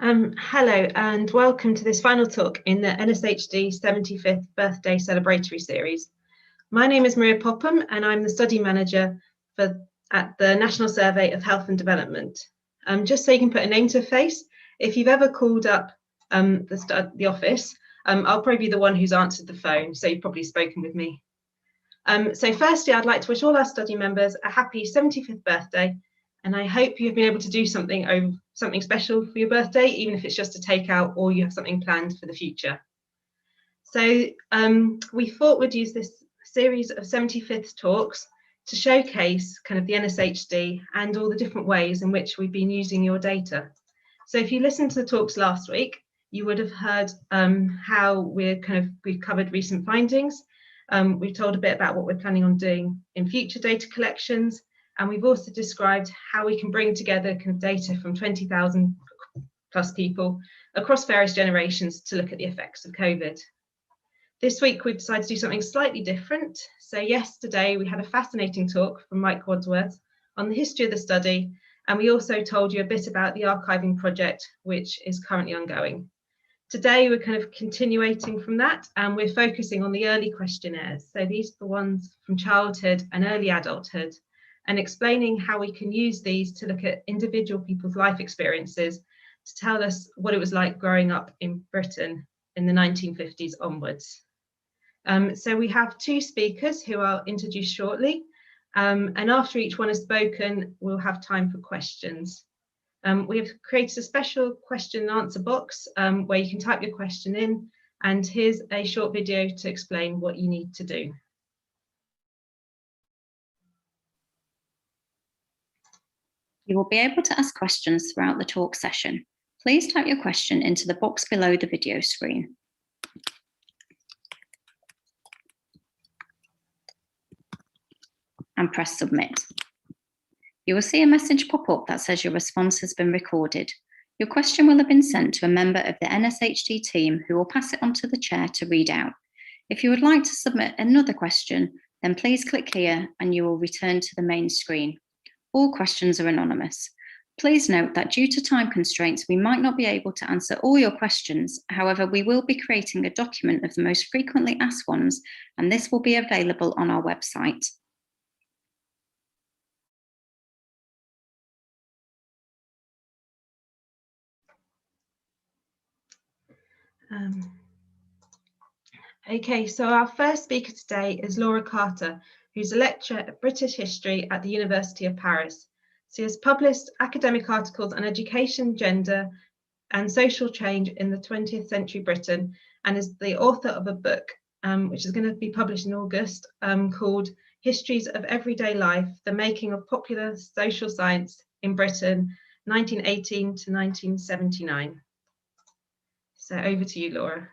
Hello and welcome to this final talk in the NSHD 75th birthday celebratory series. My name is Maria Popham and I'm the study manager at the National Survey of Health and Development. Just so you can put a name to a face, if you've ever called up the office, I'll probably be the one who's answered the phone, so you've probably spoken with me. So firstly, I'd like to wish all our study members a happy 75th birthday, and I hope you've been able to do something special for your birthday, even if it's just a takeout or you have something planned for the future. So we thought we'd use this series of 75th talks to showcase kind of the NSHD and all the different ways in which we've been using your data. So if you listened to the talks last week, you would have heard how we've covered recent findings. We've told a bit about what we're planning on doing in future data collections. And we've also described how we can bring together kind of data from 20,000 plus people across various generations to look at the effects of COVID. This week, we've decided to do something slightly different. So yesterday, we had a fascinating talk from Mike Wadsworth on the history of the study. And we also told you a bit about the archiving project, which is currently ongoing. Today, we're kind of continuating from that, and we're focusing on the early questionnaires. So these are the ones from childhood and early adulthood, and explaining how we can use these to look at individual people's life experiences to tell us what it was like growing up in Britain in the 1950s onwards. So we have two speakers who I'll introduce shortly, and after each one has spoken, we'll have time for questions. We have created a special question and answer box where you can type your question in, and here's a short video to explain what you need to do. You will be able to ask questions throughout the talk session. Please type your question into the box below the video screen. And press submit. You will see a message pop up that says your response has been recorded. Your question will have been sent to a member of the NSHD team who will pass it on to the chair to read out. If you would like to submit another question, then please click here and you will return to the main screen. All questions are anonymous. Please note that due to time constraints, we might not be able to answer all your questions. However, we will be creating a document of the most frequently asked ones, and this will be available on our website. Okay, so our first speaker today is Laura Carter, who's a lecturer at British History at the University of Paris. She has published academic articles on education, gender, and social change in the 20th century Britain, and is the author of a book, which is going to be published in August, called Histories of Everyday Life, The Making of Popular Social Science in Britain, 1918 to 1979. So over to you, Laura.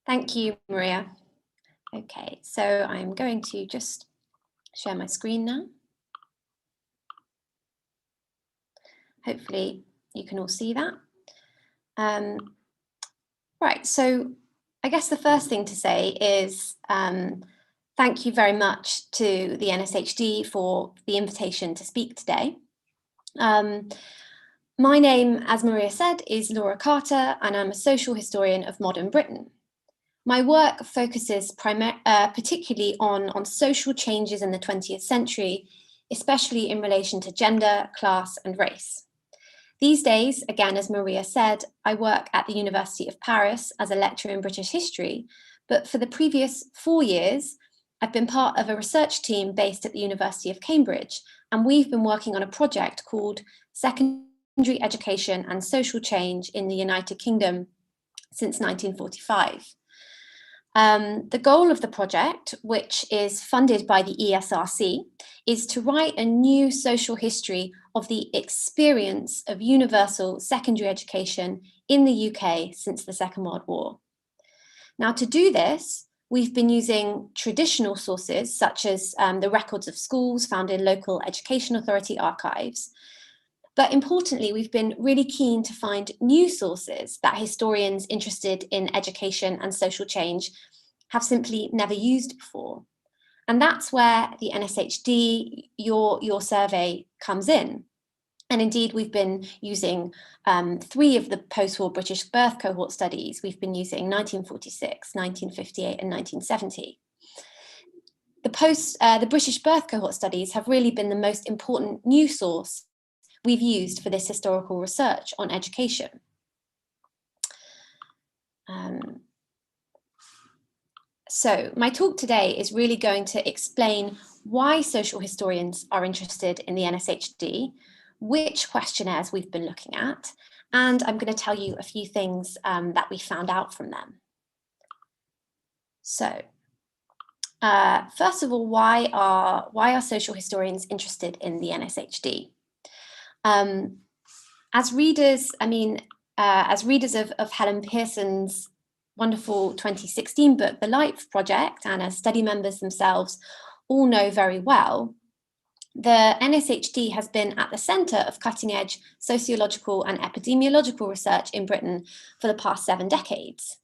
Thank you, Maria. Okay, so I'm going to just share my screen now. Hopefully you can all see that. Right, so I guess the first thing to say is thank you very much to the NSHD for the invitation to speak today. My name, as Maria said, is Laura Carter, and I'm a social historian of modern Britain. My work focuses particularly on social changes in the 20th century, especially in relation to gender, class, and race. These days, again, as Maria said, I work at the University of Paris as a lecturer in British history, but for the previous 4 years, I've been part of a research team based at the University of Cambridge, and we've been working on a project called Secondary Education and Social Change in the United Kingdom since 1945. The goal of the project, which is funded by the ESRC, is to write a new social history of the experience of universal secondary education in the UK since the Second World War. Now, to do this, we've been using traditional sources such as the records of schools found in local education authority archives. But importantly, we've been really keen to find new sources that historians interested in education and social change have simply never used before. And that's where the NSHD, your survey, comes in. And indeed, we've been using 3 of the post-war British birth cohort studies. We've been using 1946, 1958, and 1970. The British birth cohort studies have really been the most important news source we've used for this historical research on education. So my talk today is really going to explain why social historians are interested in the NSHD, which questionnaires we've been looking at, and I'm going to tell you a few things that we found out from them. So first of all, why are social historians interested in the NSHD? As readers of Helen Pearson's wonderful 2016 book, The Life Project, and as study members themselves all know very well, the NSHD has been at the centre of cutting-edge sociological and epidemiological research in Britain for the past 7 decades.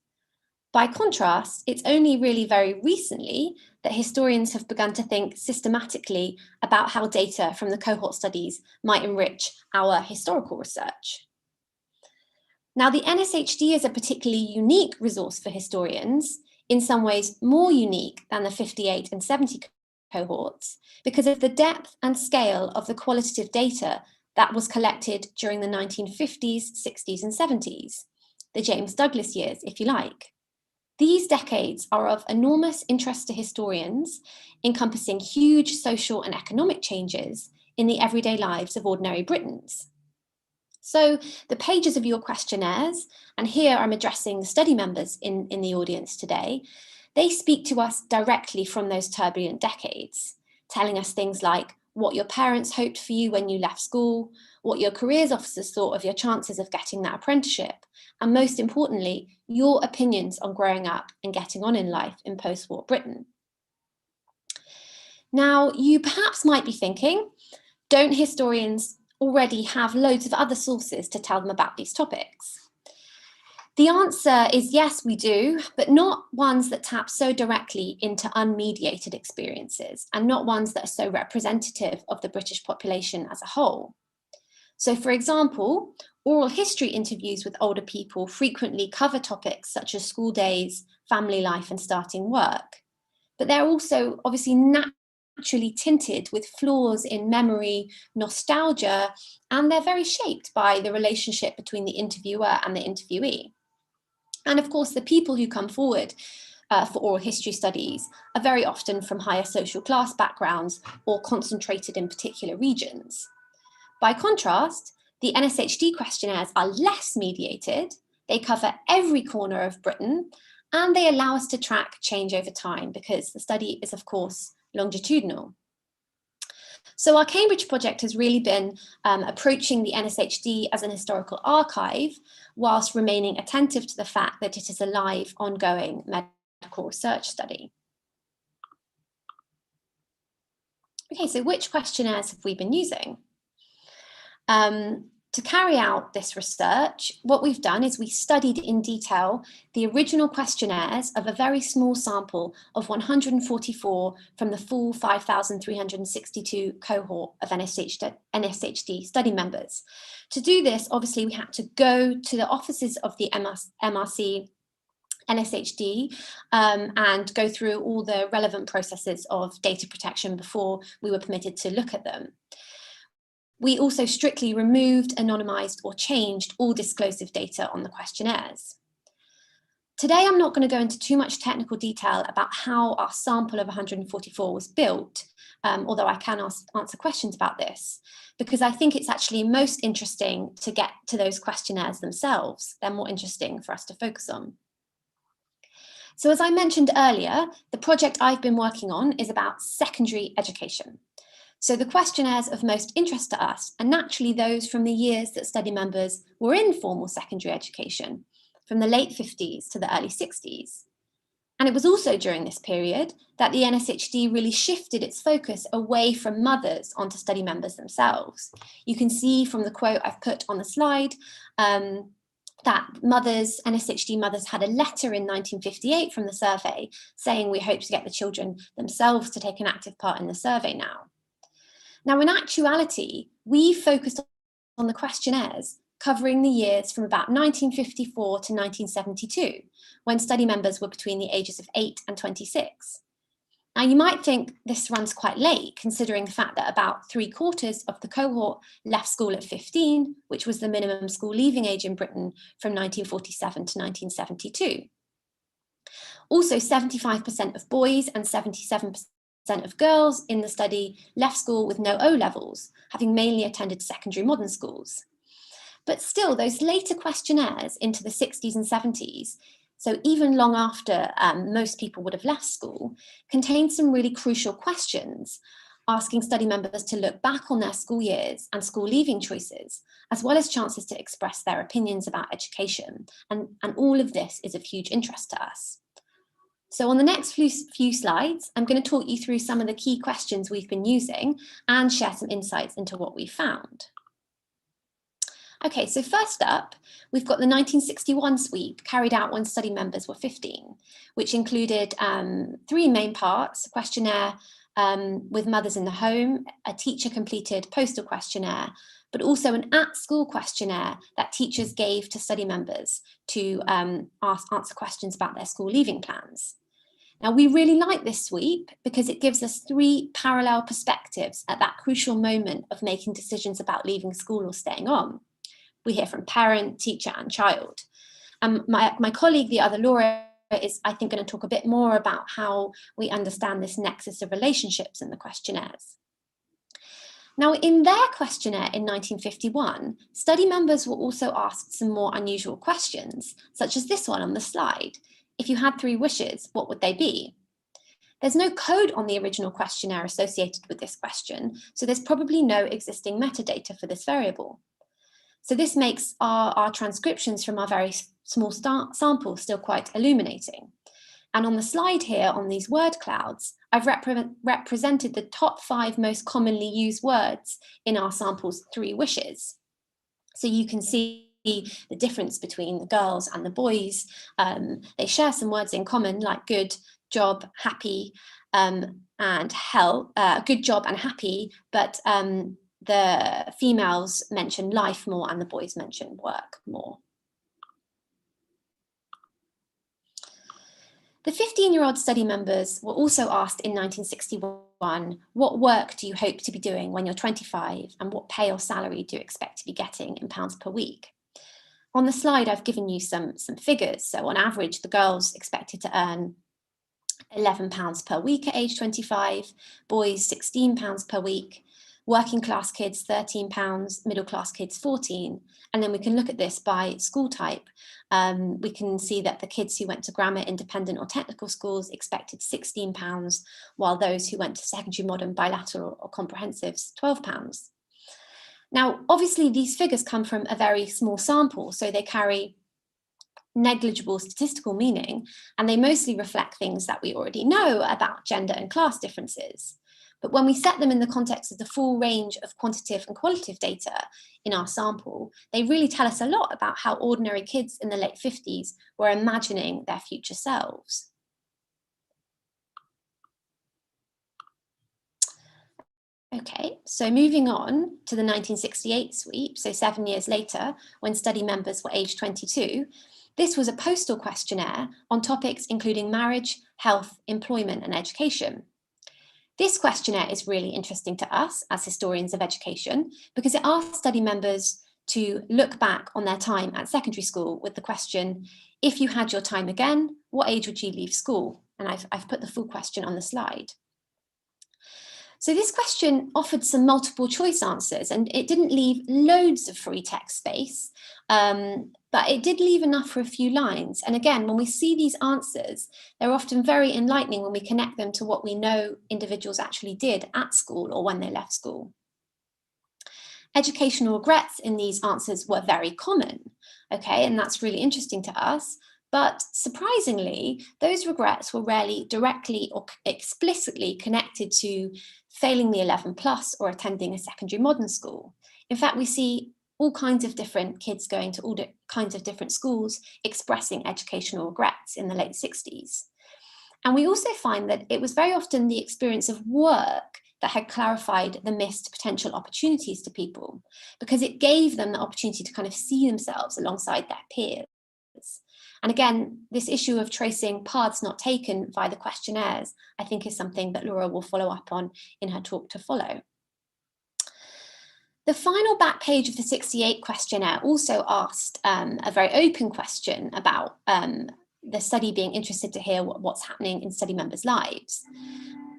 By contrast, it's only really very recently that historians have begun to think systematically about how data from the cohort studies might enrich our historical research. Now, the NSHD is a particularly unique resource for historians, in some ways more unique than the 58 and 70 cohorts, because of the depth and scale of the qualitative data that was collected during the 1950s, 60s, and 70s, the James Douglas years, if you like. These decades are of enormous interest to historians, encompassing huge social and economic changes in the everyday lives of ordinary Britons. So the pages of your questionnaires, and here I'm addressing the study members in the audience today, they speak to us directly from those turbulent decades, telling us things like what your parents hoped for you when you left school, what your careers officers thought of your chances of getting that apprenticeship, and most importantly, your opinions on growing up and getting on in life in post-war Britain. Now, you perhaps might be thinking, don't historians already have loads of other sources to tell them about these topics? The answer is yes, we do, but not ones that tap so directly into unmediated experiences, and not ones that are so representative of the British population as a whole. So, for example, oral history interviews with older people frequently cover topics such as school days, family life, and starting work. But they're also obviously naturally tinted with flaws in memory, nostalgia, and they're very shaped by the relationship between the interviewer and the interviewee. And of course, the people who come forward for oral history studies are very often from higher social class backgrounds or concentrated in particular regions. By contrast, the NSHD questionnaires are less mediated, they cover every corner of Britain, and they allow us to track change over time because the study is, of course, longitudinal. So our Cambridge project has really been approaching the NSHD as an historical archive, whilst remaining attentive to the fact that it is a live, ongoing medical research study. Okay, so which questionnaires have we been using? To carry out this research, what we've done is we studied in detail the original questionnaires of a very small sample of 144 from the full 5,362 cohort of NSHD study members. To do this, obviously, we had to go to the offices of the MRC NSHD and go through all the relevant processes of data protection before we were permitted to look at them. We also strictly removed, anonymised, or changed all disclosive data on the questionnaires. Today, I'm not going to go into too much technical detail about how our sample of 144 was built, although I can answer questions about this, because I think it's actually most interesting to get to those questionnaires themselves. They're more interesting for us to focus on. So as I mentioned earlier, the project I've been working on is about secondary education. So the questionnaires of most interest to us are naturally those from the years that study members were in formal secondary education, from the late 50s to the early 60s. And it was also during this period that the NSHD really shifted its focus away from mothers onto study members themselves. You can see from the quote I've put on the slide that mothers, NSHD mothers, had a letter in 1958 from the survey saying we hope to get the children themselves to take an active part in the survey now. Now, in actuality, we focused on the questionnaires covering the years from about 1954 to 1972, when study members were between the ages of 8 and 26. Now, you might think this runs quite late, considering the fact that about 3/4 of the cohort left school at 15, which was the minimum school leaving age in Britain from 1947 to 1972. Also, 75% of boys and 77% of girls in the study left school with no O-levels, having mainly attended secondary modern schools. But still, those later questionnaires into the 60s and 70s, so even long after most people would have left school, contained some really crucial questions, asking study members to look back on their school years and school leaving choices, as well as chances to express their opinions about education. And all of this is of huge interest to us. So on the next few slides, I'm going to talk you through some of the key questions we've been using and share some insights into what we found. Okay, so first up, we've got the 1961 sweep carried out when study members were 15, which included 3 main parts: a questionnaire with mothers in the home, a teacher-completed postal questionnaire, but also an at-school questionnaire that teachers gave to study members to answer questions about their school leaving plans. Now, we really like this sweep because it gives us 3 parallel perspectives at that crucial moment of making decisions about leaving school or staying on. We hear from parent, teacher, and child. My colleague, the other Laura, is, I think, going to talk a bit more about how we understand this nexus of relationships in the questionnaires. Now, in their questionnaire in 1951, study members were also asked some more unusual questions, such as this one on the slide. If you had 3 wishes, what would they be? There's no code on the original questionnaire associated with this question, so there's probably no existing metadata for this variable. So this makes our transcriptions from our very small sample still quite illuminating. And on the slide here, on these word clouds, I've represented the top 5 most commonly used words in our sample's 3 wishes. So you can see the difference between the girls and the boys. They share some words in common, like good, job, happy, and good job and happy, but the females mention life more and the boys mention work more. The 15-year-old study members were also asked in 1961, what work do you hope to be doing when you're 25, and what pay or salary do you expect to be getting in pounds per week? On the slide, I've given you some figures. So on average, the girls expected to earn £11 per week at age 25, boys £16 per week, working class kids £13, middle class kids £14. And then we can look at this by school type. We can see that the kids who went to grammar, independent or technical schools expected £16, while those who went to secondary modern, bilateral or comprehensives, £12. Now, obviously these figures come from a very small sample, so they carry negligible statistical meaning, and they mostly reflect things that we already know about gender and class differences. But when we set them in the context of the full range of quantitative and qualitative data in our sample, they really tell us a lot about how ordinary kids in the late 50s were imagining their future selves. Okay, so moving on to the 1968 sweep, so 7 years later, when study members were aged 22, this was a postal questionnaire on topics including marriage, health, employment, and education. This questionnaire is really interesting to us as historians of education because it asks study members to look back on their time at secondary school with the question, if you had your time again, what age would you leave school? And I've put the full question on the slide. So this question offered some multiple choice answers, and it didn't leave loads of free text space, but it did leave enough for a few lines. And again, when we see these answers, they're often very enlightening when we connect them to what we know individuals actually did at school or when they left school. Educational regrets in these answers were very common, okay, and that's really interesting to us. But surprisingly, those regrets were rarely directly or explicitly connected to failing the 11+ or attending a secondary modern school. In fact, we see all kinds of different kids going to all kinds of different schools, expressing educational regrets in the late 60s. And we also find that it was very often the experience of work that had clarified the missed potential opportunities to people, because it gave them the opportunity to kind of see themselves alongside their peers. And again, this issue of tracing paths not taken via the questionnaires, I think, is something that Laura will follow up on in her talk to follow. The final back page of the 68 questionnaire also asked a very open question about the study being interested to hear what's happening in study members' lives.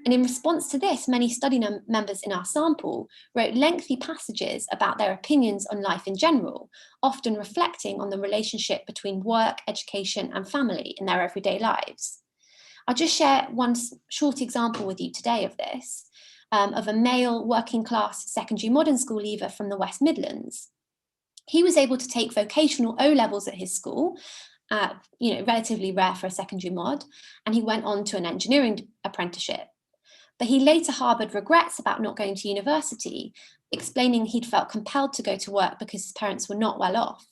And in response to this, many study members in our sample wrote lengthy passages about their opinions on life in general, often reflecting on the relationship between work, education, and family in their everyday lives. I'll just share one short example with you today of this, of a male working class secondary modern school leaver from the West Midlands. He was able to take vocational O-levels at his school, relatively rare for a secondary mod, and he went on to an engineering apprenticeship. But he later harboured regrets about not going to university, explaining he'd felt compelled to go to work because his parents were not well off.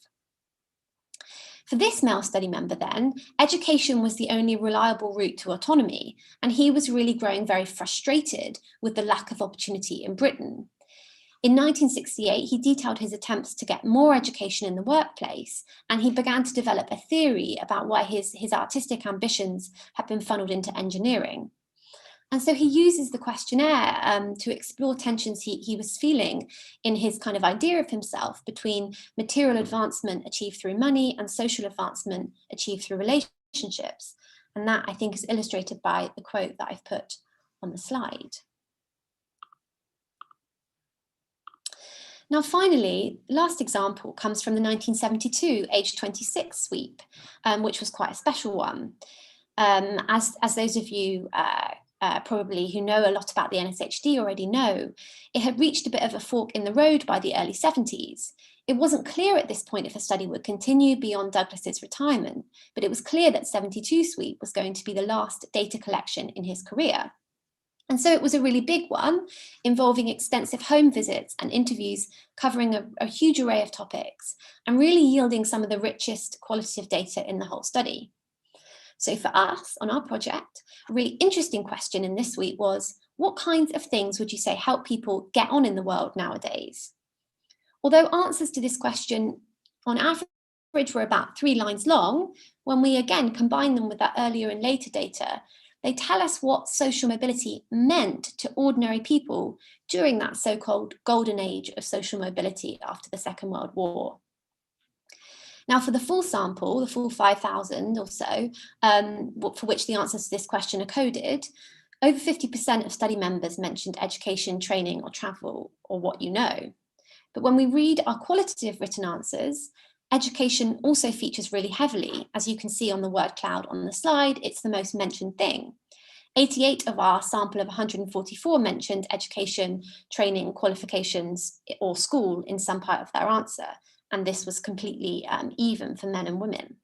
For this male study member then, education was the only reliable route to autonomy, and he was really growing very frustrated with the lack of opportunity in Britain. In 1968, he detailed his attempts to get more education in the workplace, and he began to develop a theory about why his artistic ambitions had been funneled into engineering. And so he uses the questionnaire to explore tensions he was feeling in his kind of idea of himself between material advancement achieved through money and social advancement achieved through relationships. And that, I think, is illustrated by the quote that I've put on the slide. Now, finally, last example comes from the 1972 age 26 sweep, which was quite a special one. As those of you probably who know a lot about the NSHD already know, it had reached a bit of a fork in the road by the early 70s. It wasn't clear at this point if the study would continue beyond Douglas's retirement, but it was clear that 72 sweep was going to be the last data collection in his career. And so it was a really big one, involving extensive home visits and interviews covering a huge array of topics and really yielding some of the richest qualitative data in the whole study. So for us on our project, a really interesting question in this week was, what kinds of things would you say help people get on in the world nowadays? Although answers to this question on average were about 3 lines long, when we again combine them with that earlier and later data, they tell us what social mobility meant to ordinary people during that so-called golden age of social mobility after the Second World War. Now, for the full sample, the full 5,000 or so, for which the answers to this question are coded, over 50% of study members mentioned education, training, or travel, or what you know. But when we read our qualitative written answers, education also features really heavily. As you can see on the word cloud on the slide, it's the most mentioned thing. 88 of our sample of 144 mentioned education, training, qualifications, or school in some part of their answer. And this was completely even for men and women.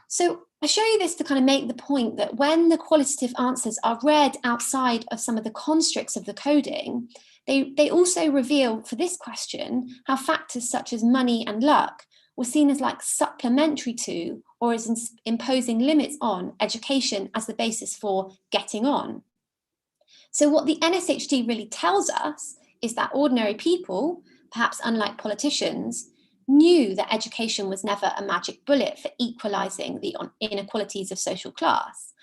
So I show you this to kind of make the point that when the qualitative answers are read outside of some of the constructs of the coding, they also reveal for this question how factors such as money and luck were seen as like supplementary to, or as imposing limits on, education as the basis for getting on. So what the NSHD really tells us is that ordinary people, perhaps unlike politicians, knew that education was never a magic bullet for equalising the inequalities of social class.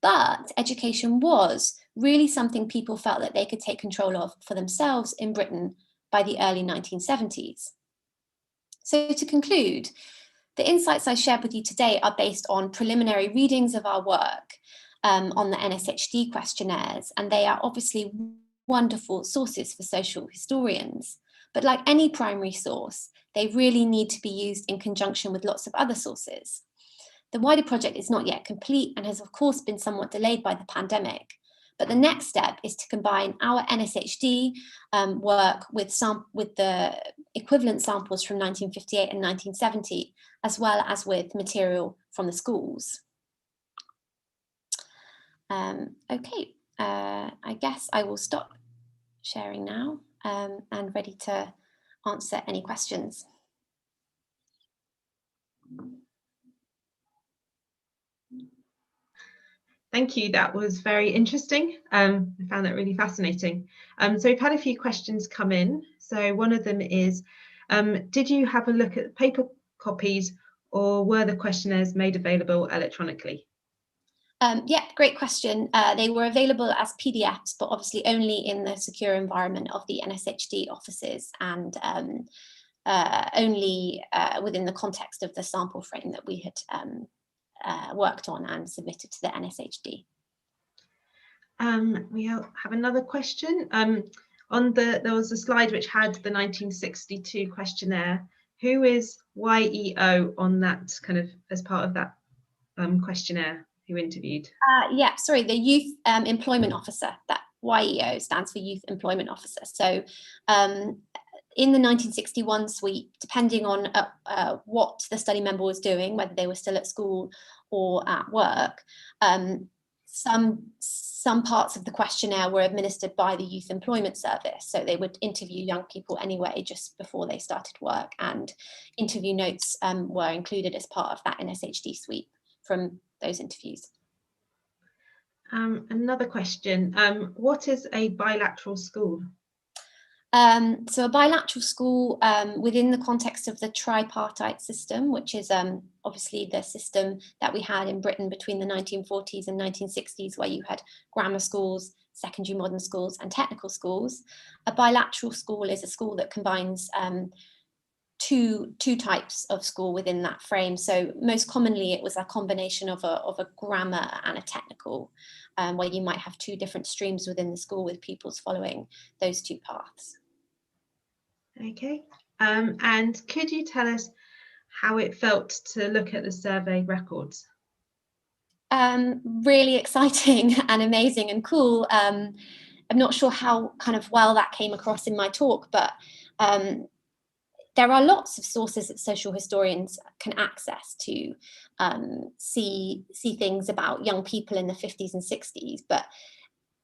But education was really something people felt that they could take control of for themselves in Britain by the early 1970s. So to conclude, the insights I shared with you today are based on preliminary readings of our work on the NSHD questionnaires, and they are obviously wonderful sources for social historians. But like any primary source, they really need to be used in conjunction with lots of other sources. The wider project is not yet complete and has of course been somewhat delayed by the pandemic. But the next step is to combine our NSHD work with the equivalent samples from 1958 and 1970, as well as with material from the schools. Okay, I guess I will stop sharing now and ready to answer any questions. Thank you, that was very interesting. I found that really fascinating. So we've had a few questions come in. So one of them is, did you have a look at paper copies or were the questionnaires made available electronically? Yeah, great question. They were available as PDFs, but obviously only in the secure environment of the NSHD offices and only within the context of the sample frame that we had worked on and submitted to the NSHD. We have another question. There was a slide which had the 1962 questionnaire. Who is YEO on that kind of as part of that questionnaire? Who interviewed? Yeah, sorry, the Youth Employment Officer. That YEO stands for Youth Employment Officer. So in the 1961 suite, depending on what the study member was doing, whether they were still at school or at work, some parts of the questionnaire were administered by the Youth Employment Service. So they would interview young people anyway, just before they started work, and interview notes were included as part of that NSHD suite from those interviews. Another question, what is a bilateral school? So a bilateral school within the context of the tripartite system, which is obviously the system that we had in Britain between the 1940s and 1960s, where you had grammar schools, secondary modern schools and technical schools. A bilateral school is a school that combines two types of school within that frame. So most commonly it was a combination of a grammar and a technical, where you might have two different streams within the school with pupils following those two paths. Okay, and could you tell us how it felt to look at the survey records? Really exciting and amazing and cool. I'm not sure how kind of well that came across in my talk, but there are lots of sources that social historians can access to see things about young people in the 50s and 60s, but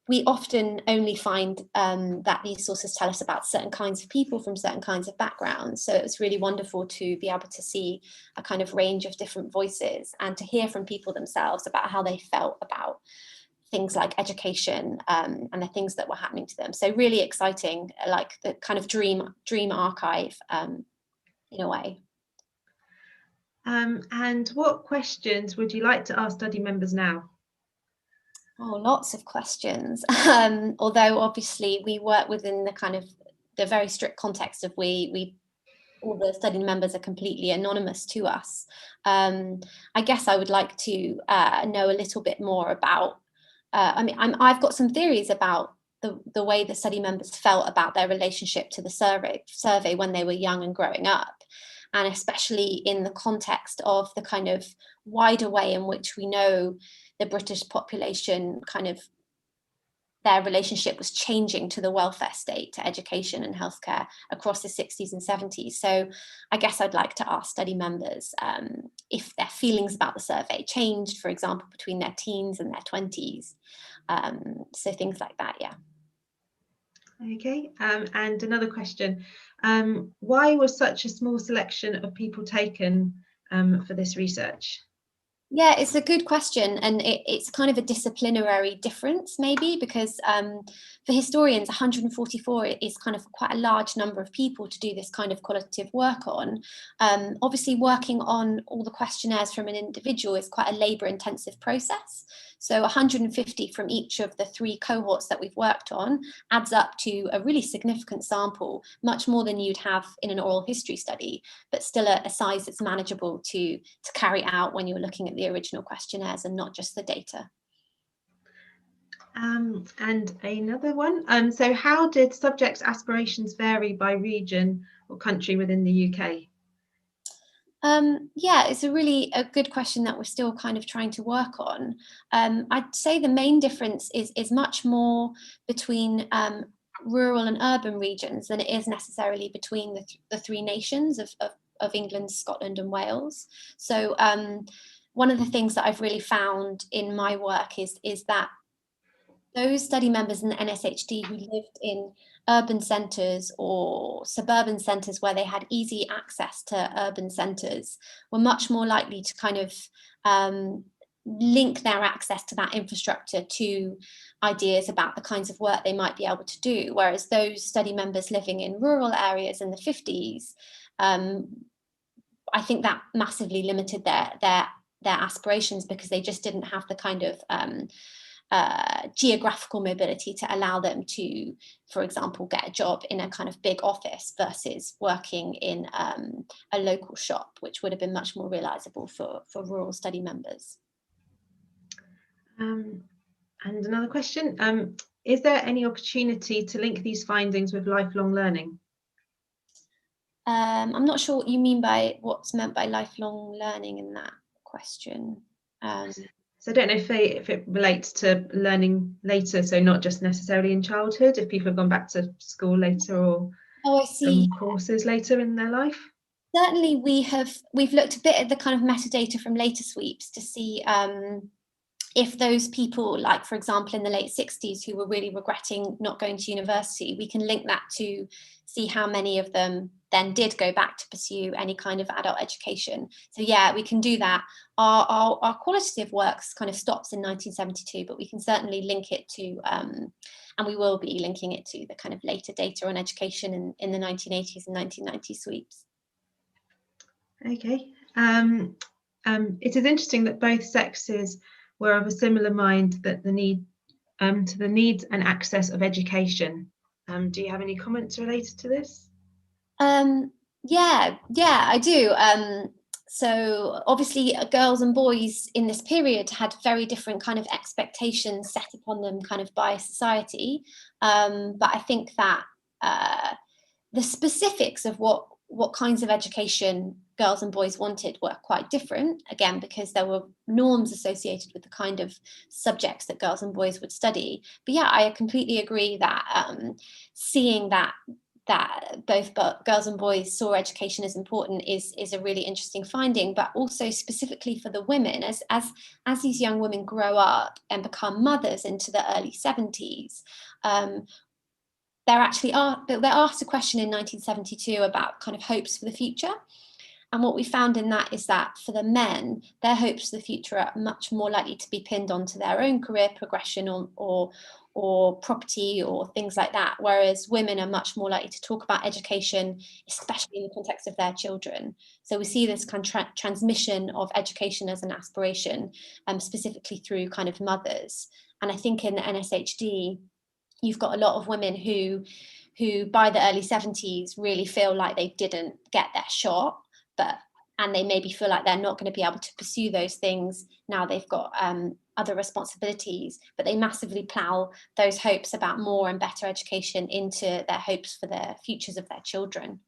we often only find that these sources tell us about certain kinds of people from certain kinds of backgrounds. So it's really wonderful to be able to see a kind of range of different voices and to hear from people themselves about how they felt about things like education and the things that were happening to them. So really exciting, like the kind of dream archive in a way. And what questions would you like to ask study members now? Oh, lots of questions. Although obviously we work within the kind of the very strict context of all the study members are completely anonymous to us. I guess I would like to know a little bit more about, I've got some theories about the way the study members felt about their relationship to the survey when they were young and growing up, and especially in the context of the kind of wider way in which we know the British population kind of their relationship was changing to the welfare state, to education and healthcare across the 60s and 70s. So I guess I'd like to ask study members if their feelings about the survey changed, for example, between their teens and their 20s. So things like that, yeah. Okay, and another question. Why was such a small selection of people taken for this research? Yeah, it's a good question, and it's kind of a disciplinary difference maybe, because for historians 144 is kind of quite a large number of people to do this kind of qualitative work on. Obviously working on all the questionnaires from an individual is quite a labour intensive process, so 150 from each of the 3 cohorts that we've worked on adds up to a really significant sample, much more than you'd have in an oral history study, but still a size that's manageable to carry out when you're looking at the original questionnaires and not just the data. And another one, so how did subjects' aspirations vary by region or country within the UK? Yeah, it's a good question that we're still kind of trying to work on. I'd say the main difference is much more between rural and urban regions than it is necessarily between the 3 nations of England, Scotland and Wales. So one of the things that I've really found in my work is that those study members in the NSHD who lived in urban centres or suburban centres where they had easy access to urban centres were much more likely to kind of link their access to that infrastructure to ideas about the kinds of work they might be able to do. Whereas those study members living in rural areas in the 50s, I think that massively limited their aspirations, because they just didn't have the kind of geographical mobility to allow them to, for example, get a job in a kind of big office versus working in a local shop, which would have been much more realisable for rural study members. And another question, is there any opportunity to link these findings with lifelong learning? I'm not sure what you mean by what's meant by lifelong learning in that question. So I don't know if it relates to learning later, so not just necessarily in childhood, if people have gone back to school later or I see. Courses later in their life. Certainly we've looked a bit at the kind of metadata from later sweeps to see if those people, like for example in the late 60s, who were really regretting not going to university, we can link that to see how many of them then did go back to pursue any kind of adult education. So yeah, we can do that. Our qualitative works kind of stops in 1972, but we can certainly link it to, and we will be linking it to the kind of later data on education in the 1980s and 1990s sweeps. Okay. It is interesting that both sexes were of a similar mind that the need to the needs and access of education. Do you have any comments related to this? Yeah, I do. So obviously girls and boys in this period had very different kind of expectations set upon them kind of by society. But I think that the specifics of what kinds of education girls and boys wanted were quite different, again, because there were norms associated with the kind of subjects that girls and boys would study. But yeah, I completely agree that seeing that both girls and boys saw education as important is a really interesting finding. But also specifically for the women, as these young women grow up and become mothers into the early 70s, they're asked a question in 1972 about kind of hopes for the future. And what we found in that is that for the men, their hopes for the future are much more likely to be pinned onto their own career progression or property or things like that, whereas women are much more likely to talk about education, especially in the context of their children. So we see this kind of transmission of education as an aspiration, specifically through kind of mothers. And I think in the NSHD, you've got a lot of women who by the early 70s really feel like they didn't get their shot, and they maybe feel like they're not going to be able to pursue those things now they've got other responsibilities, but they massively plough those hopes about more and better education into their hopes for the futures of their children.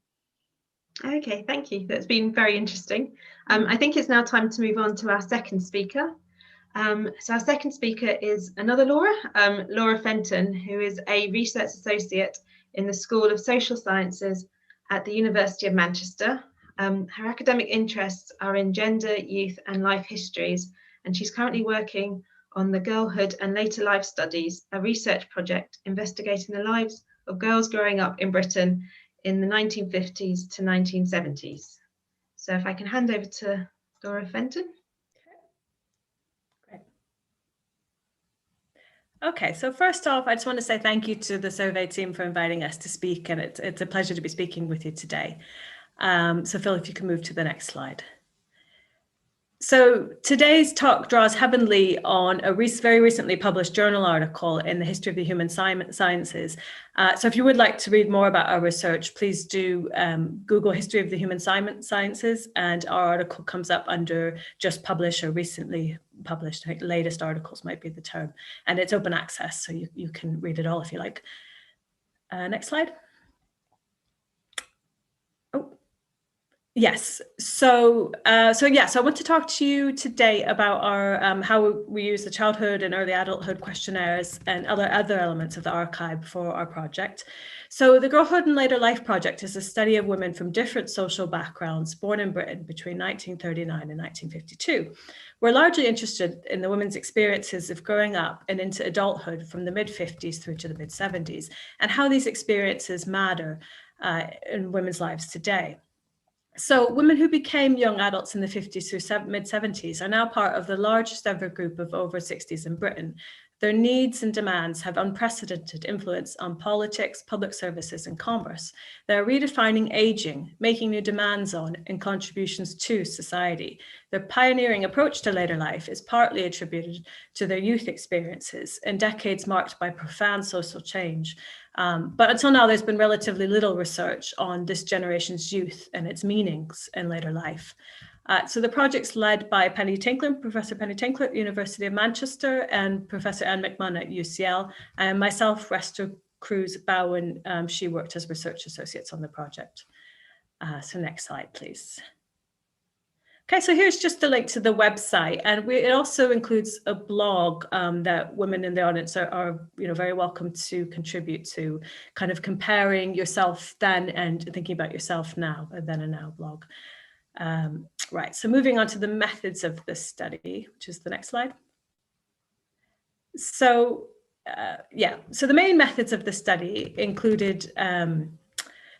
Okay, thank you. That's been very interesting. I think it's now time to move on to our second speaker. So our second speaker is another Laura, Laura Fenton, who is a research associate in the School of Social Sciences at the University of Manchester. Her academic interests are in gender, youth and life histories, and she's currently working on the Girlhood and Later Life Studies, a research project investigating the lives of girls growing up in Britain in the 1950s to 1970s. So if I can hand over to Laura Fenton. Okay, so first off, I just want to say thank you to the survey team for inviting us to speak, and it's a pleasure to be speaking with you today. So Phil, if you can move to the next slide. So today's talk draws heavily on a very recently published journal article in the History of the Human Sciences. So if you would like to read more about our research, please do Google History of the Human Sciences, and our article comes up under just published or recently published. I think latest articles might be the term, and it's open access, so you can read it all if you like. Next slide. Yes. So I want to talk to you today about our how we use the childhood and early adulthood questionnaires and other elements of the archive for our project. So the Girlhood and Later Life project is a study of women from different social backgrounds born in Britain between 1939 and 1952. We're largely interested in the women's experiences of growing up and into adulthood from the mid-50s through to the mid-70s, and how these experiences matter in women's lives today. So women who became young adults in the 50s through mid-70s are now part of the largest ever group of over 60s in Britain. Their needs and demands have unprecedented influence on politics, public services, and commerce. They're redefining aging, making new demands on and contributions to society. Their pioneering approach to later life is partly attributed to their youth experiences and decades marked by profound social change. But until now, there's been relatively little research on this generation's youth and its meanings in later life. So the project's led by Professor Penny Tinkler at the University of Manchester, and Professor Anne McMahon at UCL, and myself, Resta Cruz Bowen. She worked as research associates on the project. So next slide, please. Okay, so here's just a link to the website, and it also includes a blog that women in the audience are very welcome to contribute to, kind of comparing yourself then and thinking about yourself now, a then and now blog. Right, so moving on to the methods of the study, which is the next slide. So so the main methods of the study included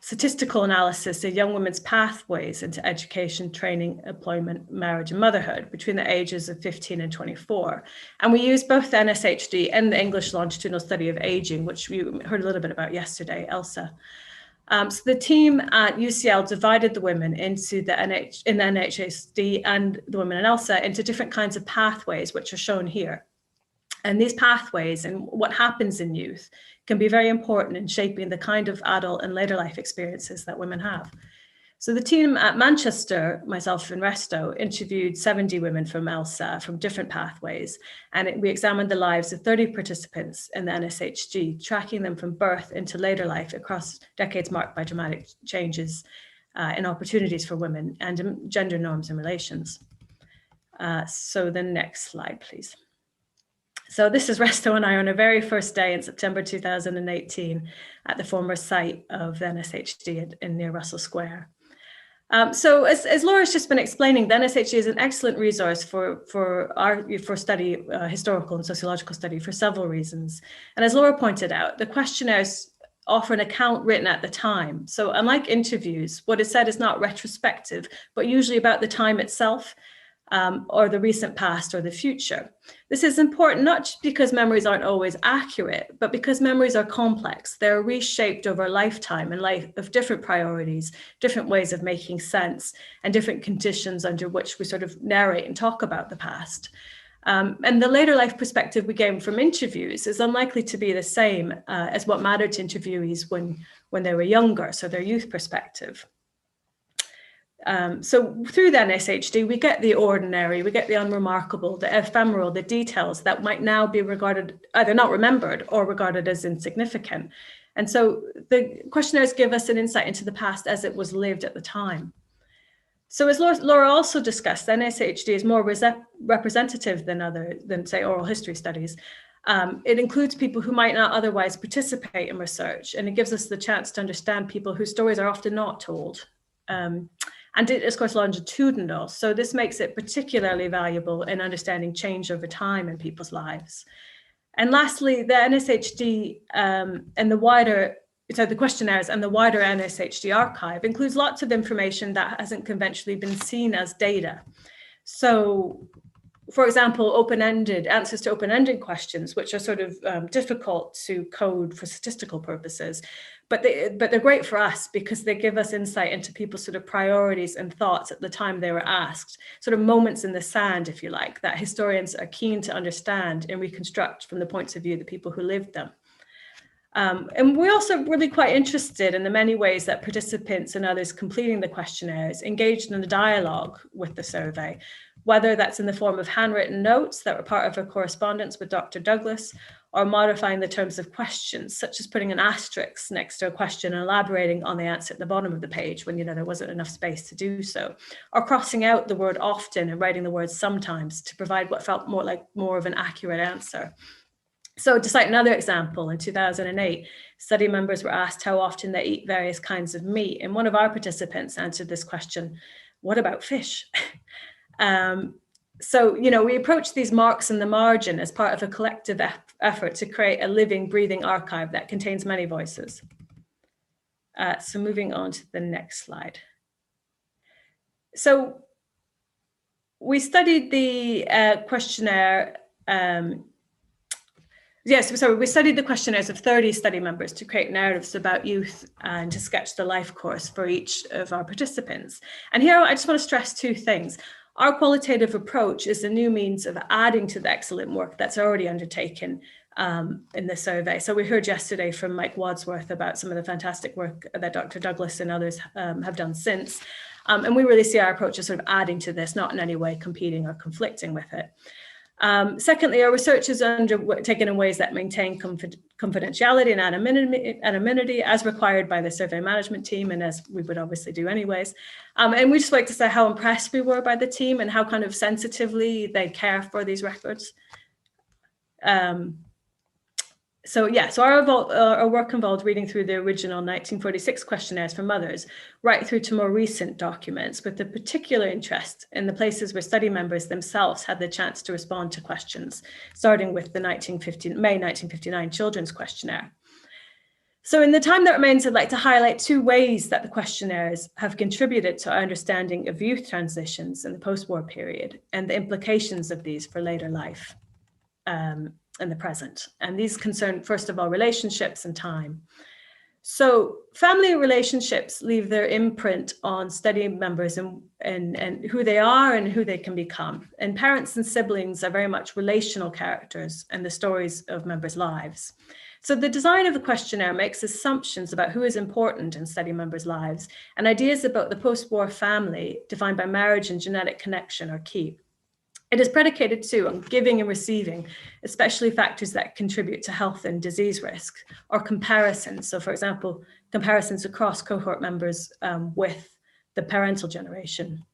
statistical analysis of young women's pathways into education, training, employment, marriage, and motherhood between the ages of 15 and 24. And we used both the NSHD and the English Longitudinal Study of Aging, which we heard a little bit about yesterday, Elsa. So the team at UCL divided the women into the NHSD and the women in ELSA into different kinds of pathways, which are shown here. And these pathways and what happens in youth can be very important in shaping the kind of adult and later life experiences that women have. So the team at Manchester, myself and Resto, interviewed 70 women from ELSA from different pathways, and we examined the lives of 30 participants in the NSHD, tracking them from birth into later life across decades marked by dramatic changes in opportunities for women and gender norms and relations. So the next slide, please. So this is Resto and I on our very first day in September 2018 at the former site of the NSHD near Russell Square. So as Laura's just been explaining, the NSHD is an excellent resource for study, historical and sociological study, for several reasons. And as Laura pointed out, the questionnaires offer an account written at the time. So unlike interviews, what is said is not retrospective, but usually about the time itself, or the recent past or the future. This is important not just because memories aren't always accurate, but because memories are complex. They're reshaped over a lifetime and life of different priorities, different ways of making sense, and different conditions under which we sort of narrate and talk about the past. And the later life perspective we gain from interviews is unlikely to be the same as what mattered to interviewees when they were younger, so their youth perspective. So through the NSHD, we get the ordinary, we get the unremarkable, the ephemeral, the details that might now be regarded, either not remembered or regarded as insignificant. And so the questionnaires give us an insight into the past as it was lived at the time. So as Laura also discussed, the NSHD is more representative than say oral history studies. It includes people who might not otherwise participate in research, and it gives us the chance to understand people whose stories are often not told. And it is, of course, longitudinal. So this makes it particularly valuable in understanding change over time in people's lives. And lastly, the NSHD and the questionnaires and the wider NSHD archive includes lots of information that hasn't conventionally been seen as data. So, for example, answers to open-ended questions, which are sort of difficult to code for statistical purposes, but they're great for us because they give us insight into people's sort of priorities and thoughts at the time they were asked, sort of moments in the sand, if you like, that historians are keen to understand and reconstruct from the points of view of the people who lived them. And we're also really quite interested in the many ways that participants and others completing the questionnaires engaged in a dialogue with the survey, whether that's in the form of handwritten notes that were part of a correspondence with Dr. Douglas, or modifying the terms of questions, such as putting an asterisk next to a question and elaborating on the answer at the bottom of the page when there wasn't enough space to do so, or crossing out the word often and writing the word sometimes to provide what felt more of an accurate answer. So to cite another example, in 2008, study members were asked how often they eat various kinds of meat, and one of our participants answered this question, "What about fish?" So, we approach these marks in the margin as part of a collective effort to create a living, breathing archive that contains many voices. So moving on to the next slide. So we studied the questionnaire. We studied the questionnaires of 30 study members to create narratives about youth and to sketch the life course for each of our participants. And here I just want to stress two things. Our qualitative approach is a new means of adding to the excellent work that's already undertaken in the survey. So we heard yesterday from Mike Wadsworth about some of the fantastic work that Dr. Douglas and others have done since. And we really see our approach as sort of adding to this, not in any way competing or conflicting with it. Secondly, our research is undertaken in ways that maintain confidentiality and anonymity as required by the survey management team, and as we would obviously do anyways. And we just like to say how impressed we were by the team and how kind of sensitively they care for these records. So our work involved reading through the original 1946 questionnaires for mothers, right through to more recent documents, with a particular interest in the places where study members themselves had the chance to respond to questions, starting with the May 1959 Children's Questionnaire. So in the time that remains, I'd like to highlight two ways that the questionnaires have contributed to our understanding of youth transitions in the post-war period and the implications of these for later life. In the present. And these concern, first of all, relationships and time. So family relationships leave their imprint on study members and who they are and who they can become. And parents and siblings are very much relational characters in the stories of members' lives. So the design of the questionnaire makes assumptions about who is important in study members' lives, and ideas about the post-war family defined by marriage and genetic connection are key. It is predicated too on giving and receiving, especially factors that contribute to health and disease risk, or comparisons. So for example, comparisons across cohort members with the parental generation.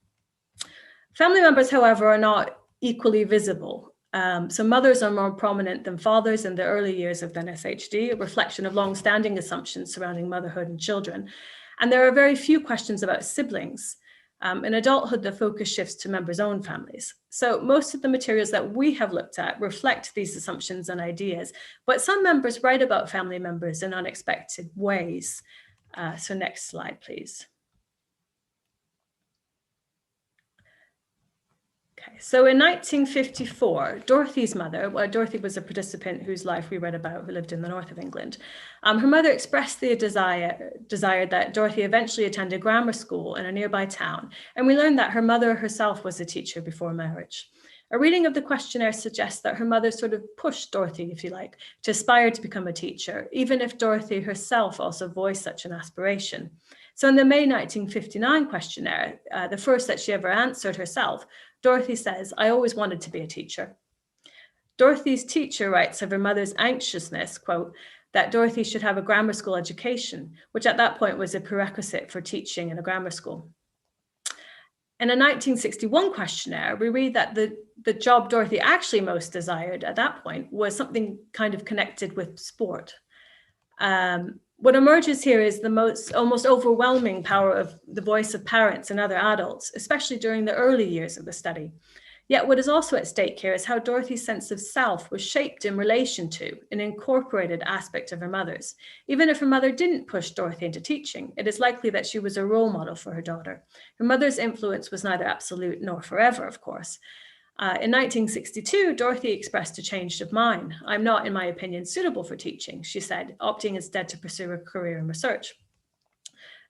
Family members, however, are not equally visible. So mothers are more prominent than fathers in the early years of the NSHD, a reflection of long-standing assumptions surrounding motherhood and children. And there are very few questions about siblings. In adulthood, the focus shifts to members' own families. So most of the materials that we have looked at reflect these assumptions and ideas, but some members write about family members in unexpected ways. So next slide, please. Okay, so in 1954, Dorothy's mother, Dorothy was a participant whose life we read about, who lived in the north of England. Her mother expressed the desire that Dorothy eventually attend a grammar school in a nearby town, and we learned that her mother herself was a teacher before marriage. A reading of the questionnaire suggests that her mother sort of pushed Dorothy, if you like, to aspire to become a teacher, even if Dorothy herself also voiced such an aspiration. So in the May 1959 questionnaire, the first that she ever answered herself, Dorothy says, "I always wanted to be a teacher." Dorothy's teacher writes of her mother's anxiousness, quote, that Dorothy should have a grammar school education, which at that point was a prerequisite for teaching in a grammar school. In a 1961 questionnaire, we read that the job Dorothy actually most desired at that point was something kind of connected with sport. What emerges here is the almost overwhelming power of the voice of parents and other adults, especially during the early years of the study. Yet what is also at stake here is how Dorothy's sense of self was shaped in relation to an incorporated aspect of her mother's. Even if her mother didn't push Dorothy into teaching, it is likely that she was a role model for her daughter. Her mother's influence was neither absolute nor forever, of course. In 1962, Dorothy expressed a change of mind. "I'm not, in my opinion, suitable for teaching," she said, opting instead to pursue a career in research.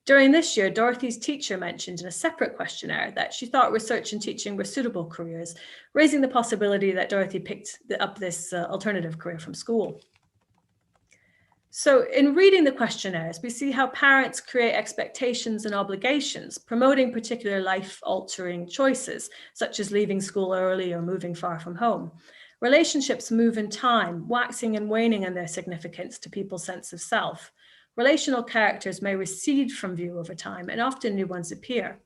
During this year, Dorothy's teacher mentioned in a separate questionnaire that she thought research and teaching were suitable careers, raising the possibility that Dorothy picked up this alternative career from school. So in reading the questionnaires, we see how parents create expectations and obligations, promoting particular life-altering choices, such as leaving school early or moving far from home. Relationships move in time, waxing and waning in their significance to people's sense of self. Relational characters may recede from view over time, and often new ones appear.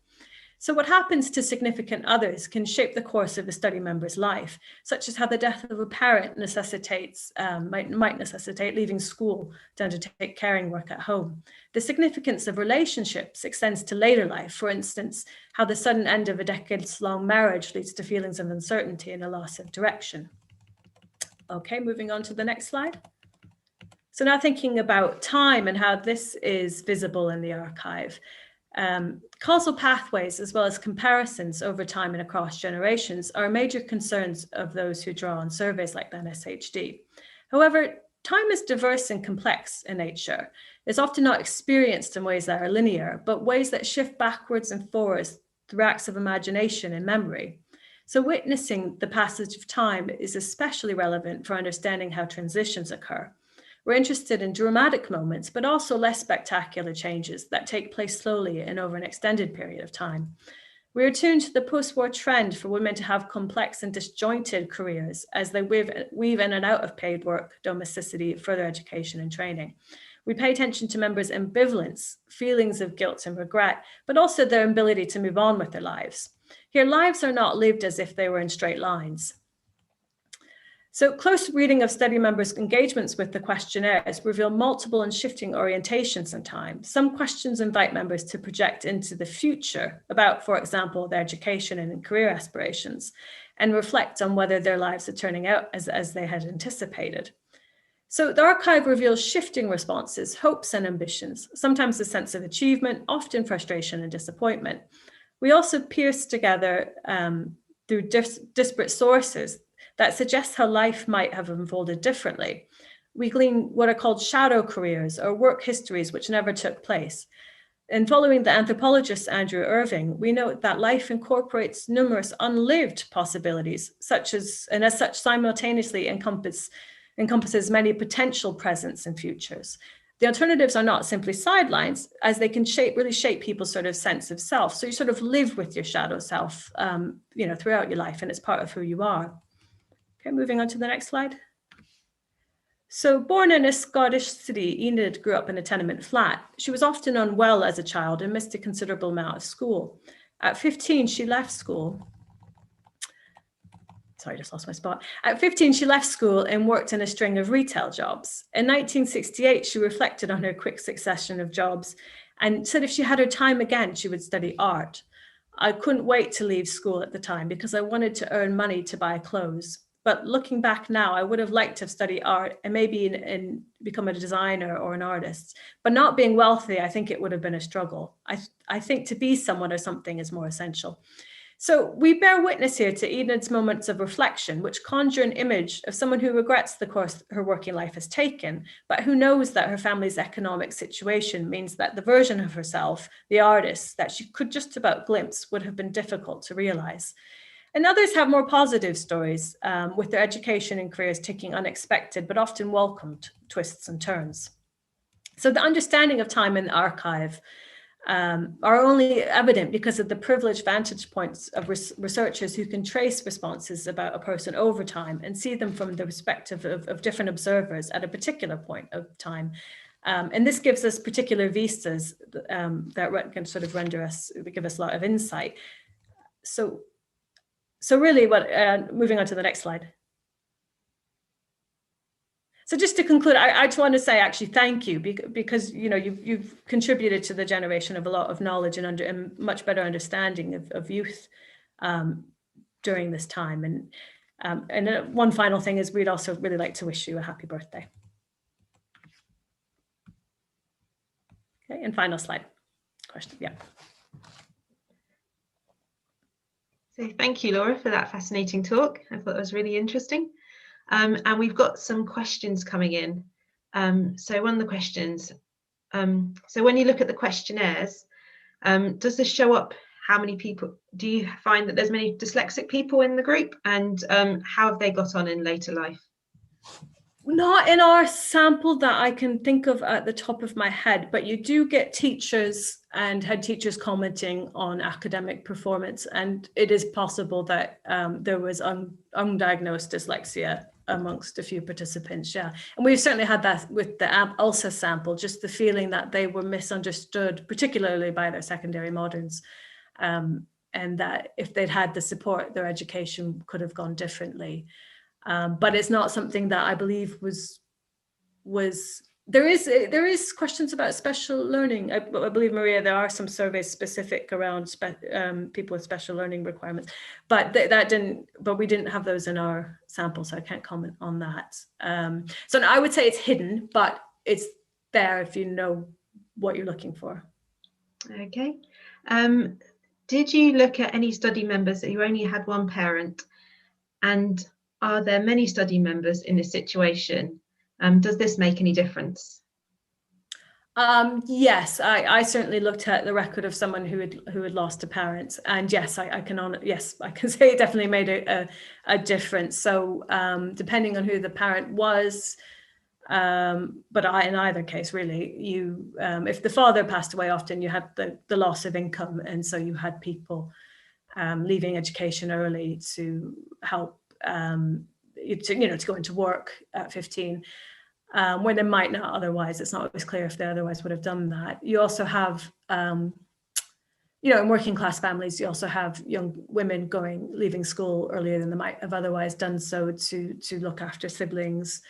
So what happens to significant others can shape the course of a study member's life, such as how the death of a parent might necessitate leaving school to undertake caring work at home. The significance of relationships extends to later life. For instance, how the sudden end of a decades-long marriage leads to feelings of uncertainty and a loss of direction. Okay, moving on to the next slide. So now thinking about time and how this is visible in the archive. Causal pathways, as well as comparisons over time and across generations, are major concerns of those who draw on surveys like the NSHD. However, time is diverse and complex in nature. It's often not experienced in ways that are linear, but ways that shift backwards and forwards through acts of imagination and memory. So witnessing the passage of time is especially relevant for understanding how transitions occur. We're interested in dramatic moments, but also less spectacular changes that take place slowly and over an extended period of time. We are attuned to the post-war trend for women to have complex and disjointed careers as they weave in and out of paid work, domesticity, further education and training. We pay attention to members' ambivalence, feelings of guilt and regret, but also their ability to move on with their lives. Here, lives are not lived as if they were in straight lines. So close reading of study members' engagements with the questionnaires reveal multiple and shifting orientations in time. Some questions invite members to project into the future about, for example, their education and career aspirations, and reflect on whether their lives are turning out as they had anticipated. So the archive reveals shifting responses, hopes and ambitions, sometimes a sense of achievement, often frustration and disappointment. We also pierce together through disparate sources that suggest how life might have unfolded differently. We glean what are called shadow careers or work histories which never took place. In following the anthropologist Andrew Irving, we note that life incorporates numerous unlived possibilities, and as such simultaneously encompasses many potential presents and futures. The alternatives are not simply sidelines, as they can really shape people's sort of sense of self. So you sort of live with your shadow self, throughout your life, and it's part of who you are. Okay, moving on to the next slide. So born in a Scottish city, Enid grew up in a tenement flat. She was often unwell as a child and missed a considerable amount of school. At 15, she left school. Sorry, I just lost my spot. At 15, she left school and worked in a string of retail jobs. In 1968, she reflected on her quick succession of jobs and said if she had her time again, she would study art. I couldn't wait to leave school at the time because I wanted to earn money to buy clothes. But looking back now, I would have liked to have studied art and maybe become a designer or an artist. But not being wealthy, I think it would have been a struggle. I think to be someone or something is more essential. So we bear witness here to Enid's moments of reflection, which conjure an image of someone who regrets the course her working life has taken, but who knows that her family's economic situation means that the version of herself, the artist, that she could just about glimpse would have been difficult to realize. And others have more positive stories, with their education and careers taking unexpected but often welcomed twists and turns. So the understanding of time in the archive are only evident because of the privileged vantage points of researchers who can trace responses about a person over time and see them from the perspective of different observers at a particular point of time. And this gives us particular vistas that can sort of give us a lot of insight. So really moving on to the next slide. So just to conclude, I just want to say actually thank you because you've contributed to the generation of a lot of knowledge and much better understanding of youth during this time. And one final thing is we'd also really like to wish you a happy birthday. Okay, and final slide. Question, yeah. So thank you, Laura, for that fascinating talk. I thought it was really interesting. And we've got some questions coming in. So one of the questions, so when you look at the questionnaires, does this show up how many people, do you find that there's many dyslexic people in the group, and how have they got on in later life? Not in our sample that I can think of at the top of my head, but you do get teachers and head teachers commenting on academic performance, and it is possible that there was undiagnosed dyslexia amongst a few participants, yeah. And we've certainly had that with the ULSA sample, just the feeling that they were misunderstood, particularly by their secondary moderns, and that if they'd had the support, their education could have gone differently. But it's not something that I believe was there is questions about special learning. I believe, Maria, there are some surveys specific around people with special learning requirements, but but we didn't have those in our sample, so I can't comment on that. So I would say it's hidden, but it's there if you know what you're looking for. Okay. Did you look at any study members who only had one parent, and are there many study members in this situation? Does this make any difference? Yes, I certainly looked at the record of someone who had lost a parent, and yes, I can say it definitely made a difference. So depending on who the parent was, but in either case, really, if the father passed away, often you had the loss of income, and so you had people leaving education early to help to go into work at 15, where they might not otherwise. It's not always clear if they otherwise would have done that. You also have, in working class families, you also have young women leaving school earlier than they might have otherwise done so to look after siblings.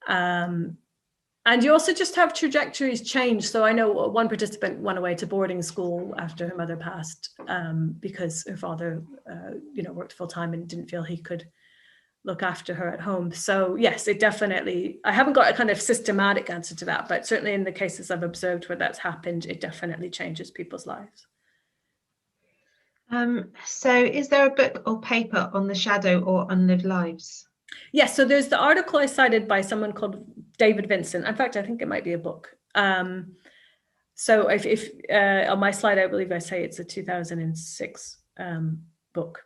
And you also just have trajectories change. So I know one participant went away to boarding school after her mother passed because her father, worked full time and didn't feel he could look after her at home. So yes, it definitely, I haven't got a kind of systematic answer to that, but certainly in the cases I've observed where that's happened, it definitely changes people's lives. So is there a book or paper on the shadow or unlived lives? Yes, so there's the article I cited by someone called David Vincent. In fact, I think it might be a book. So if on my slide, I believe I say it's a 2006 book.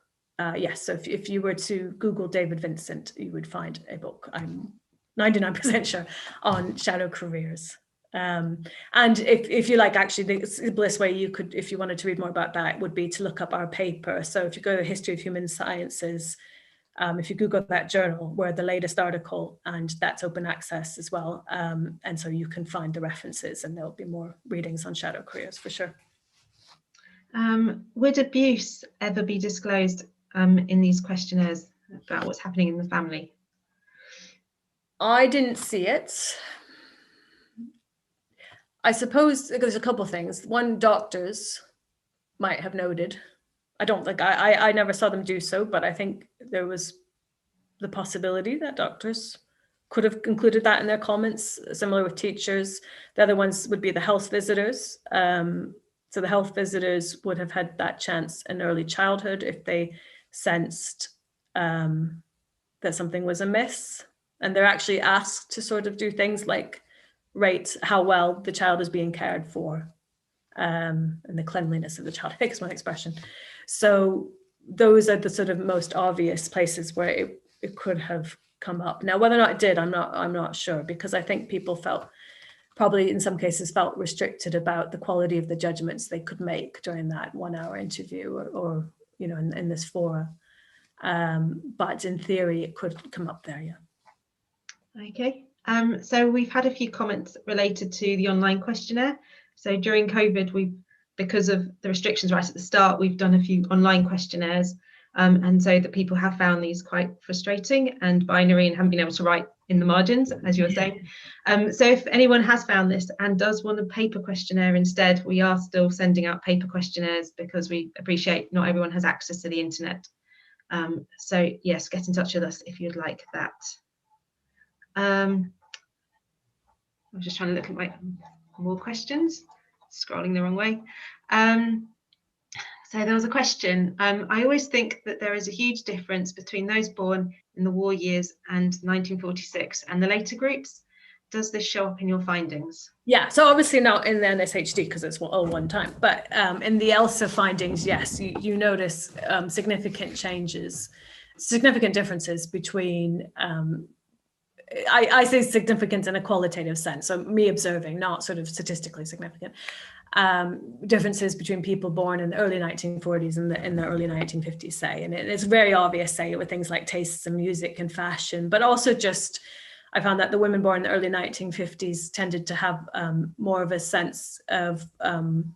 Yes, so if you were to Google David Vincent, you would find a book, I'm 99% sure, on shadow careers. And if you like, actually, the simplest way you could, if you wanted to read more about that, would be to look up our paper. So if you go to History of Human Sciences, if you Google that journal, we're the latest article, and that's open access as well. And so you can find the references, and there'll be more readings on shadow careers for sure. Would abuse ever be disclosed in these questionnaires about what's happening in the family? I didn't see it. I suppose there's a couple of things. One, doctors might have noted. I don't think, I never saw them do so, but I think there was the possibility that doctors could have included that in their comments, similar with teachers. The other ones would be the health visitors. So the health visitors would have had that chance in early childhood if they sensed that something was amiss. And they're actually asked to sort of do things like rate how well the child is being cared for, and the cleanliness of the child, I think is my expression. So those are the sort of most obvious places where it could have come up. Now, whether or not it did, I'm not sure, because I think people probably in some cases felt restricted about the quality of the judgments they could make during that 1 hour interview or in this forum. But in theory, it could come up there, yeah. Okay. So we've had a few comments related to the online questionnaire. So during COVID, because of the restrictions right at the start, we've done a few online questionnaires. And so that people have found these quite frustrating and binary and haven't been able to write in the margins, as you were saying. So if anyone has found this and does want a paper questionnaire instead, we are still sending out paper questionnaires because we appreciate not everyone has access to the internet. So yes, get in touch with us if you'd like that. I'm just trying to look at my more questions, scrolling the wrong way. So there was a question. I always think that there is a huge difference between those born in the war years and 1946 and the later groups. Does this show up in your findings? Yeah, so obviously not in the NSHD because it's all one time, but in the ELSA findings, yes, you notice significant changes, significant differences between I say significant in a qualitative sense, so me observing, not sort of statistically significant, differences between people born in the early 1940s and in the early 1950s, say. And it's very obvious, say, with things like tastes in music and fashion, but also just, I found that the women born in the early 1950s tended to have more of a sense of, in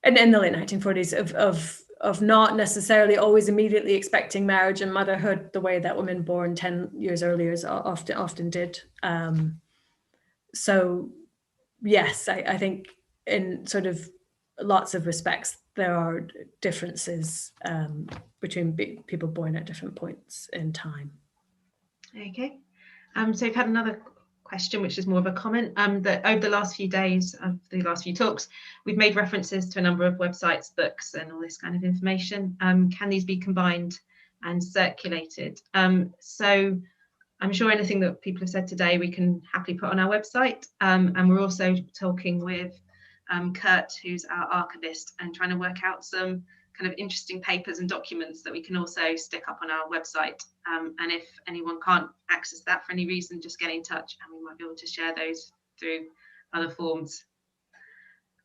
the late 1940s, of not necessarily always immediately expecting marriage and motherhood the way that women born 10 years earlier often did. So yes, I think in sort of lots of respects, there are differences between people born at different points in time. Okay, so we've had another question, which is more of a comment, that over the last few days of the last few talks, we've made references to a number of websites, books, and all this kind of information. Can these be combined and circulated? So I'm sure anything that people have said today, we can happily put on our website. And we're also talking with Kurt, who's our archivist, and trying to work out some kind of interesting papers and documents that we can also stick up on our website. And if anyone can't access that for any reason, just get in touch and we might be able to share those through other forms.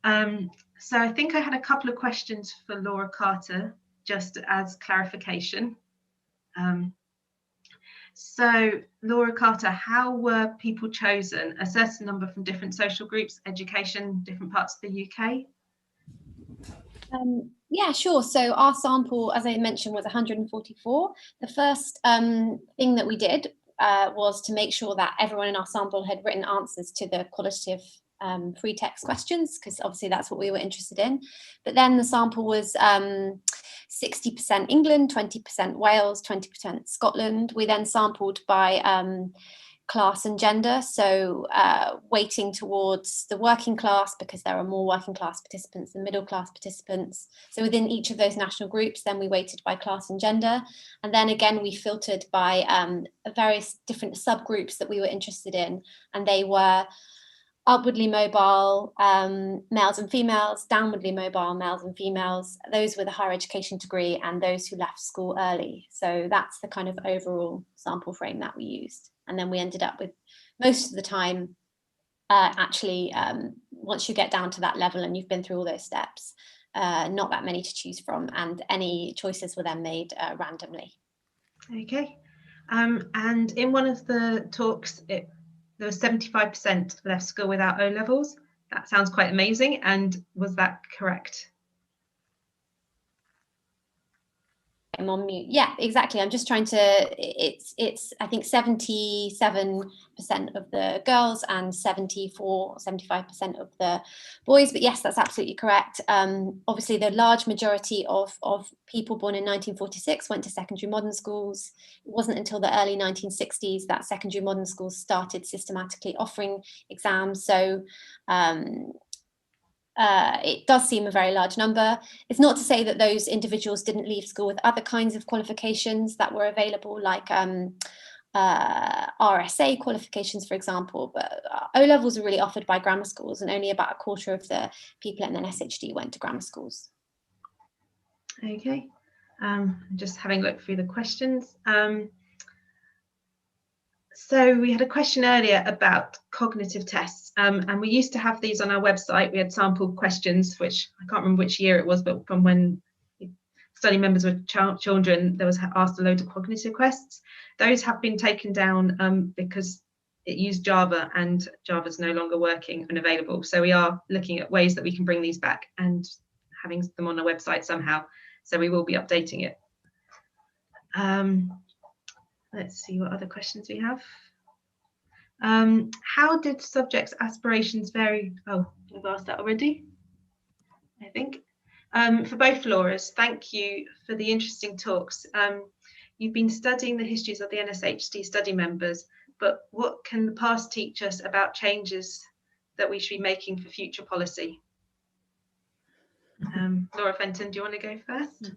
So I think I had a couple of questions for Laura Carter, just as clarification. So Laura Carter, how were people chosen? A certain number from different social groups, education, different parts of the UK? Yeah, sure. So our sample, as I mentioned, was 144. The first thing that we did was to make sure that everyone in our sample had written answers to the qualitative free text questions, because obviously that's what we were interested in. But then the sample was 60% England, 20% Wales, 20% Scotland. We then sampled by class and gender, so weighting towards the working class, because there are more working class participants than middle class participants. So within each of those national groups, then we weighted by class and gender. And then again, we filtered by various different subgroups that we were interested in. And they were upwardly mobile males and females, downwardly mobile males and females, those with a higher education degree, and those who left school early. So that's the kind of overall sample frame that we used. And then we ended up with, most of the time, once you get down to that level and you've been through all those steps, not that many to choose from, and any choices were then made randomly. Okay, and in one of the talks, there was 75% left school without O levels. That sounds quite amazing. And was that correct? I'm on mute. Yeah, exactly. I'm just trying to, it's I think 77% of the girls and 75% of the boys. But yes, that's absolutely correct. Obviously, the large majority of people born in 1946 went to secondary modern schools. It wasn't until the early 1960s that secondary modern schools started systematically offering exams. So it does seem a very large number. It's not to say that those individuals didn't leave school with other kinds of qualifications that were available, like RSA qualifications, for example, but O-levels are really offered by grammar schools, and only about a quarter of the people in NSHD went to grammar schools. Okay, just having a look through the questions. So we had a question earlier about cognitive tests, and we used to have these on our website. We had sample questions, which I can't remember which year it was, but from when study members were children, there was asked a load of cognitive quests. Those have been taken down because it used Java, and Java's no longer working and available. So we are looking at ways that we can bring these back and having them on our website somehow. So we will be updating it. Let's see what other questions we have. How did subjects' aspirations vary? Oh, I've asked that already, I think. For both Lauras, thank you for the interesting talks. You've been studying the histories of the NSHD study members, but what can the past teach us about changes that we should be making for future policy? Laura Fenton, do you want to go first?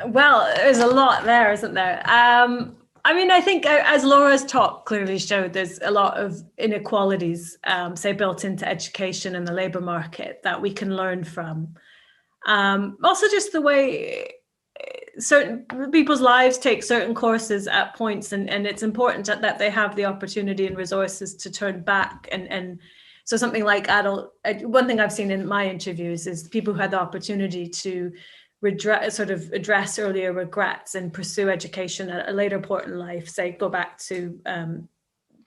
Well, there's a lot there, isn't there? I mean, I think as Laura's talk clearly showed, there's a lot of inequalities, say, built into education and the labour market that we can learn from. Also, just the way certain people's lives take certain courses at points, and it's important that they have the opportunity and resources to turn back. And so something like one thing I've seen in my interviews is people who had the opportunity to address earlier regrets and pursue education at a later point in life, say go back to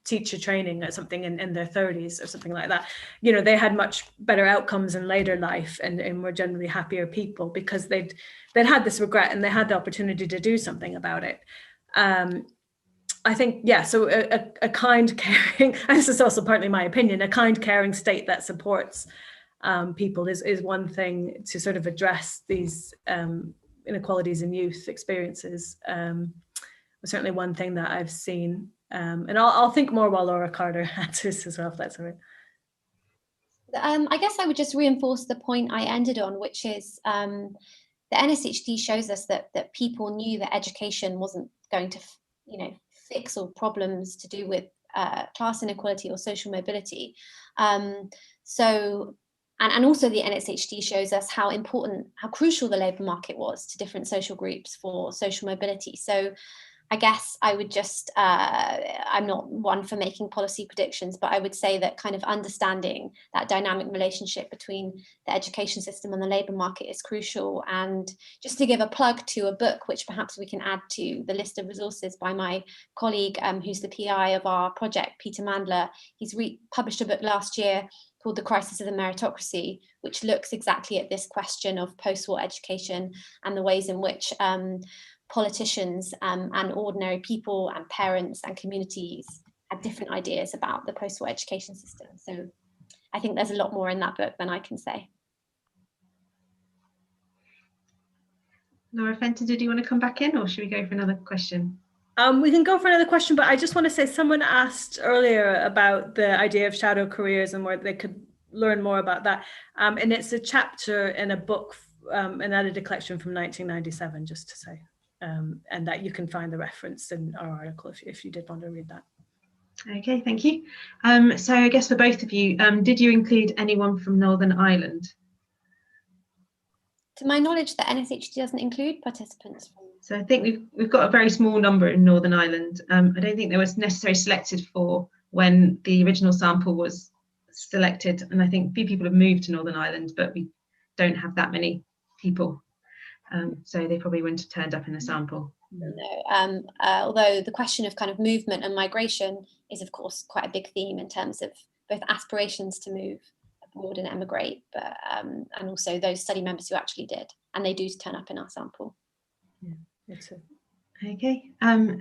teacher training or something in their 30s or something like that. You know, they had much better outcomes in later life and were generally happier people because they'd had this regret and they had the opportunity to do something about it. I think, yeah, so a kind, caring, and this is also partly my opinion, a kind, caring state that supports people is one thing to sort of address these inequalities in youth experiences. Certainly one thing that I've seen. And I'll think more while Laura Carter answers as well, if that's all right. I guess I would just reinforce the point I ended on, which is the NSHD shows us that people knew that education wasn't going to, fix all problems to do with class inequality or social mobility. And also the NSHD shows us how crucial the labour market was to different social groups for social mobility. So I guess I would just, I'm not one for making policy predictions, but I would say that kind of understanding that dynamic relationship between the education system and the labour market is crucial. And just to give a plug to a book, which perhaps we can add to the list of resources by my colleague, who's the PI of our project, Peter Mandler. He's published a book last year called The Crisis of the Meritocracy, which looks exactly at this question of post-war education and the ways in which politicians and ordinary people and parents and communities have different ideas about the post-war education system. So I think there's a lot more in that book than I can say. Laura Fenton, did you want to come back in, or should we go for another question? We can go for another question, but I just want to say someone asked earlier about the idea of shadow careers and where they could learn more about that. And it's a chapter in a book, an edited collection from 1997, just to say. And that you can find the reference in our article if you did want to read that. Okay, thank you. So I guess for both of you, did you include anyone from Northern Ireland? To my knowledge, the NSHD doesn't include participants from. So I think we've got a very small number in Northern Ireland. I don't think they was necessarily selected for when the original sample was selected, and I think a few people have moved to Northern Ireland, but we don't have that many people. So they probably wouldn't have turned up in the sample. No, although the question of kind of movement and migration is, of course, quite a big theme in terms of both aspirations to move abroad and emigrate, but and also those study members who actually did, and they do turn up in our sample. Yeah, that's it. Okay,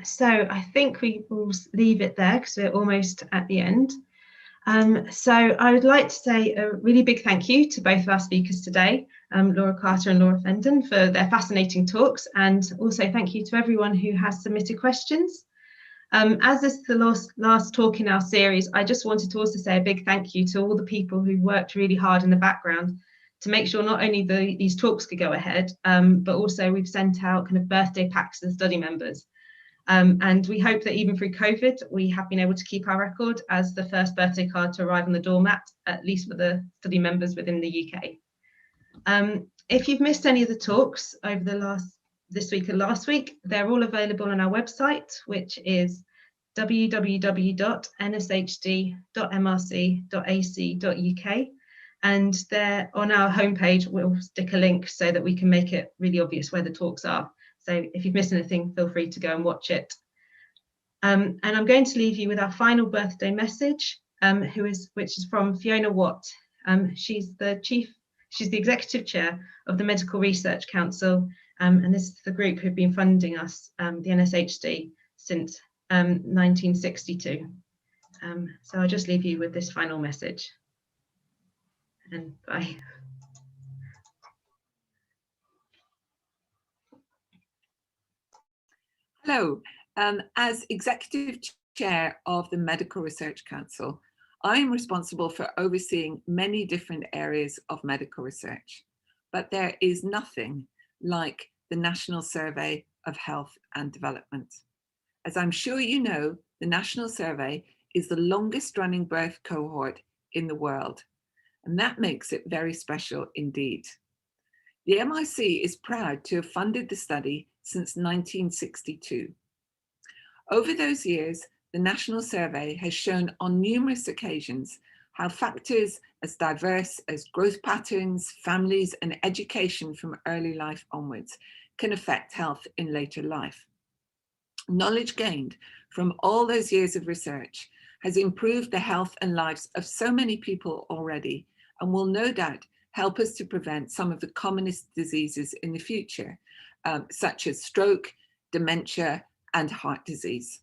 so I think we will leave it there because we're almost at the end. So I would like to say a really big thank you to both of our speakers today, Laura Carter and Laura Fenton, for their fascinating talks, and also thank you to everyone who has submitted questions. As this is the last talk in our series, I just wanted to also say a big thank you to all the people who worked really hard in the background to make sure not only these talks could go ahead, but also we've sent out kind of birthday packs to the study members. And we hope that even through COVID, we have been able to keep our record as the first birthday card to arrive on the doormat, at least for the study members within the UK. If you've missed any of the talks over this week and last week, they're all available on our website, which is www.nshd.mrc.ac.uk. And there on our homepage, we'll stick a link so that we can make it really obvious where the talks are. So if you've missed anything, feel free to go and watch it. And I'm going to leave you with our final birthday message, which is from Fiona Watt. She's the executive chair of the Medical Research Council, and this is the group who've been funding us, the NSHD, since 1962. So I'll just leave you with this final message. And bye. Hello, as Executive Chair of the Medical Research Council, I'm responsible for overseeing many different areas of medical research, but there is nothing like the National Survey of Health and Development. As I'm sure you know, the National Survey is the longest running birth cohort in the world, and that makes it very special indeed. The MRC is proud to have funded the study since 1962. Over those years, the National Survey has shown on numerous occasions how factors as diverse as growth patterns, families, and education from early life onwards can affect health in later life. Knowledge gained from all those years of research has improved the health and lives of so many people already, and will no doubt help us to prevent some of the commonest diseases in the future, such as stroke, dementia, and heart disease.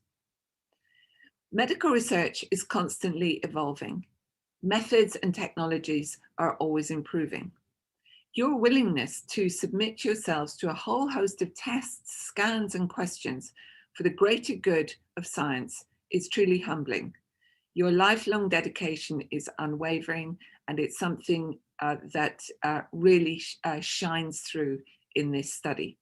Medical research is constantly evolving. Methods and technologies are always improving. Your willingness to submit yourselves to a whole host of tests, scans, and questions for the greater good of science is truly humbling. Your lifelong dedication is unwavering, and it's something that really shines through in this study.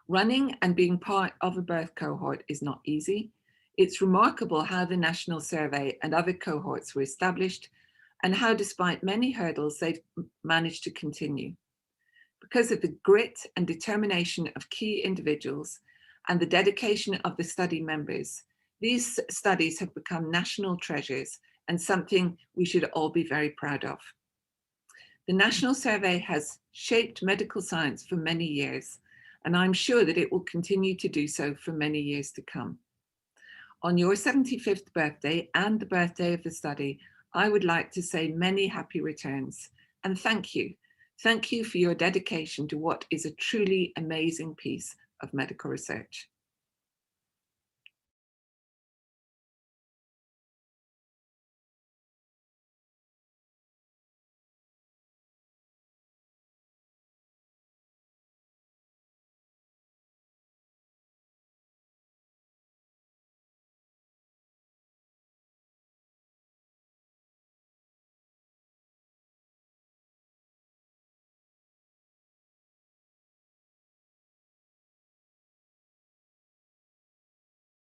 Running and being part of a birth cohort is not easy. It's remarkable how the National Survey and other cohorts were established, and how despite many hurdles they've managed to continue. Because of the grit and determination of key individuals and the dedication of the study members, these studies have become national treasures and something we should all be very proud of. The National Survey has shaped medical science for many years, and I'm sure that it will continue to do so for many years to come. On your 75th birthday and the birthday of the study, I would like to say many happy returns and thank you. Thank you for your dedication to what is a truly amazing piece of medical research.